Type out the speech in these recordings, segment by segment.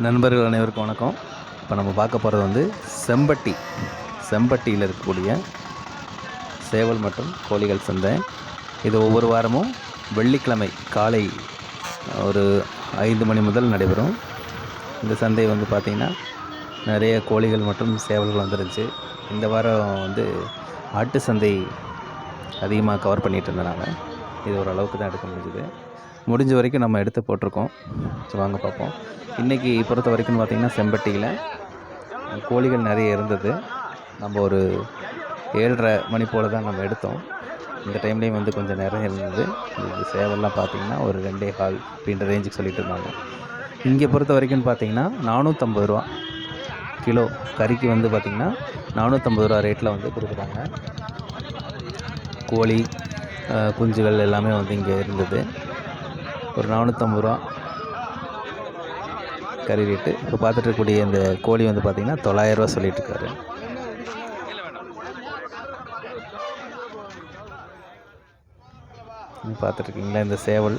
நண்பர்கள் அனைவருக்கும் வணக்கம். இப்போ நம்ம பார்க்க போகிறது வந்து செம்பட்டியில் இருக்கக்கூடிய சேவல் மற்றும் கோழிகள் சந்தை. இது ஒவ்வொரு வாரமும் வெள்ளிக்கிழமை காலை ஒரு 5 மணி முதல் நடைபெறும். இந்த சந்தை வந்து பார்த்திங்கன்னா நிறைய கோழிகள் மற்றும் சேவல்கள் வந்துருந்துச்சு. இந்த வாரம் வந்து ஆட்டு சந்தை அதிகமாக கவர் பண்ணிகிட்டு இருந்தனால இது ஓரளவுக்கு தான் எடுக்க முடிஞ்ச வரைக்கும் நம்ம எடுத்து போட்டிருக்கோம். வாங்க பார்ப்போம். இன்றைக்கி பொறுத்த வரைக்கும் பார்த்திங்கன்னா செம்பட்டியில் கோழிகள் நிறைய இருந்தது. நம்ம ஒரு 7:30 மணி போல் தான் நம்ம எடுத்தோம். இந்த டைம்லேயும் வந்து கொஞ்சம் நிறைய இருந்தது. இது சேவல்லாம் பார்த்திங்கன்னா ஒரு 2.25 அப்படின்ற ரேஞ்சுக்கு சொல்லிட்டு இருந்தாங்க. இங்கே பொறுத்த வரைக்கும் பார்த்திங்கன்னா 450 ரூபா கிலோ கறிக்கு வந்து பார்த்திங்கன்னா 450 ரூபா ரேட்டில் வந்து கொடுக்குறாங்க. கோழி குஞ்சுகள் எல்லாமே வந்து இங்கே இருந்தது. ஒரு 450 ரூபா கறி ரேட்டு. இப்போ பார்த்துட்டு இருக்கக்கூடிய இந்த கோழி வந்து பார்த்திங்கன்னா 900 ரூபா சொல்லிகிட்ருக்காரு. பார்த்துட்ருக்கீங்களா இந்த சேவல்,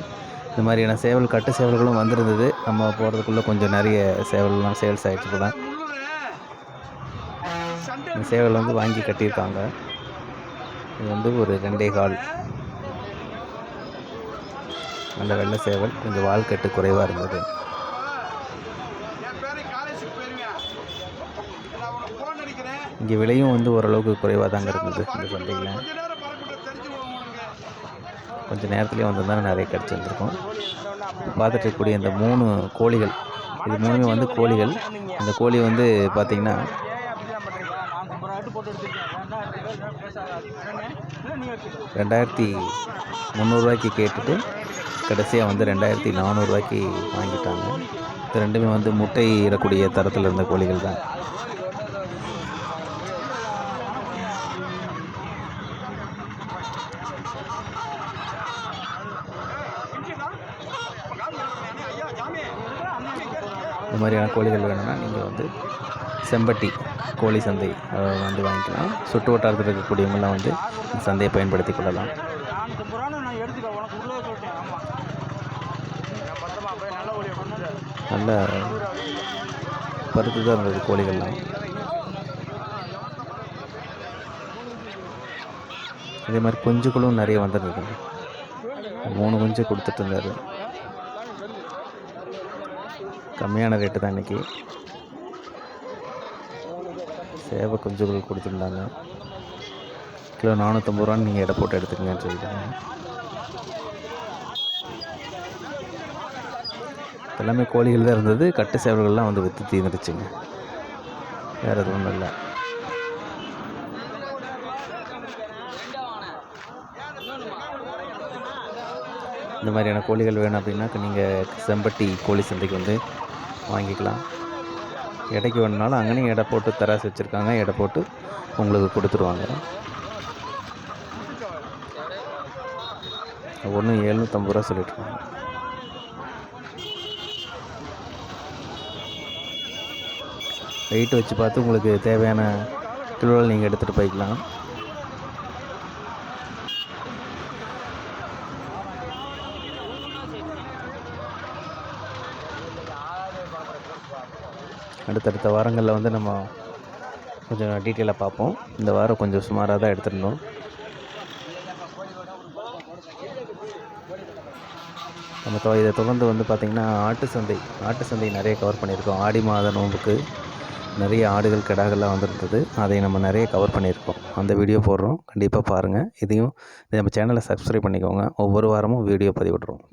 இந்த மாதிரியான சேவல் கட்டு சேவல்களும் வந்துருந்தது. நம்ம போகிறதுக்குள்ளே கொஞ்சம் நிறைய சேவல்லாம் சேல்ஸ் ஆகிடுச்சு போல. இந்த சேவல் வந்து வாங்கி கட்டியிருக்காங்க. இது வந்து ஒரு 2.25 அந்த வெள்ளை சேவல். கொஞ்சம் வால்கட்டு குறைவாக இருந்தது. இங்கே விலையும் வந்து ஓரளவுக்கு குறைவாக தாங்க இருந்தது இந்த சந்தையில். கொஞ்சம் நேரத்துலேயே வந்திருந்தாலும் நிறைய கிடச்சி வந்திருக்கும். பார்த்துட்டு இருக்கக்கூடிய இந்த 3 கோழிகள், இது 3மே வந்து கோழிகள். இந்த கோழி வந்து பார்த்திங்கன்னா 2300 ரூபாய்க்கு கேட்டுட்டு கடைசியாக வந்து 2400 ரூபாய்க்கு வாங்கிட்டாங்க. இது ரெண்டுமே வந்து முட்டை இடக்கூடிய தரத்தில் இருந்த கோழிகள் தான். இந்த மாதிரியான கோழிகள் வேணும்னா நீங்கள் வந்து செம்பட்டி கோழி சந்தை வந்து வாங்கிக்கலாம். சுற்று வட்டாரத்தில் இருக்கக்கூடியவங்களாம் வந்து இந்த சந்தையை பயன்படுத்தி கொள்ளலாம். நல்ல பருத்து தான் இருந்தது கோழிகள்லாம். அதே மாதிரி குஞ்சுகளும் நிறைய வந்துருந்தது. 3 குஞ்சு கொடுத்துட்டு இருந்தார். கம்மியான ரேட்டு தான் இன்றைக்கி. சேவை குஞ்சுகள் கொடுத்துருந்தாங்க. கிலோ 450 ரூபான்னு நீங்கள் எடை போட்டு எடுத்துக்கங்கன்னு சொல்லிட்டாங்க. எல்லாமே கோழிகள் தான் இருந்தது. கட்டு சேவல்கள்லாம் வந்து விற்று தீர்ந்துடுச்சுங்க. வேறு எதுவும் ஒன்றும் இல்லை. இந்த மாதிரியான கோழிகள் வேணும் அப்படின்னாக்க நீங்கள் செம்பட்டி கோழி சந்தைக்கு வந்து வாங்கிக்கலாம். எடைக்கு வேணுனாலும் அங்கேயும் எடை போட்டு தராசு வச்சுருக்காங்க. எடை போட்டு உங்களுக்கு கொடுத்துருவாங்க. ஒன்று 750 ரூபா சொல்லிட்டுருக்காங்க. வெயிட் வச்சு பார்த்து உங்களுக்கு தேவையான கிலோவில் நீங்கள் எடுத்துகிட்டு போய்க்கலாம். அடுத்தடுத்த வாரங்களில் வந்து நம்ம கொஞ்சம் டீட்டெயிலாக பார்ப்போம். இந்த வாரம் கொஞ்சம் சுமாராக தான் எடுத்துருந்தோம். நம்ம இதை தொடர்ந்து வந்து பார்த்திங்கன்னா ஆட்டு சந்தை நிறைய கவர் பண்ணியிருக்கோம். ஆடி மாத நோம்புக்கு நிறைய ஆடுகள் கிடாக்கள்லாம் வந்துருந்தது. அதை நம்ம நிறைய கவர் பண்ணியிருக்கோம். அந்த வீடியோ போடுறோம், கண்டிப்பாக பாருங்கள். இதையும் நம்ம சேனலை சப்ஸ்கிரைப் பண்ணிக்கோங்க. ஒவ்வொரு வாரமும் வீடியோ பதிவிடுறோம்.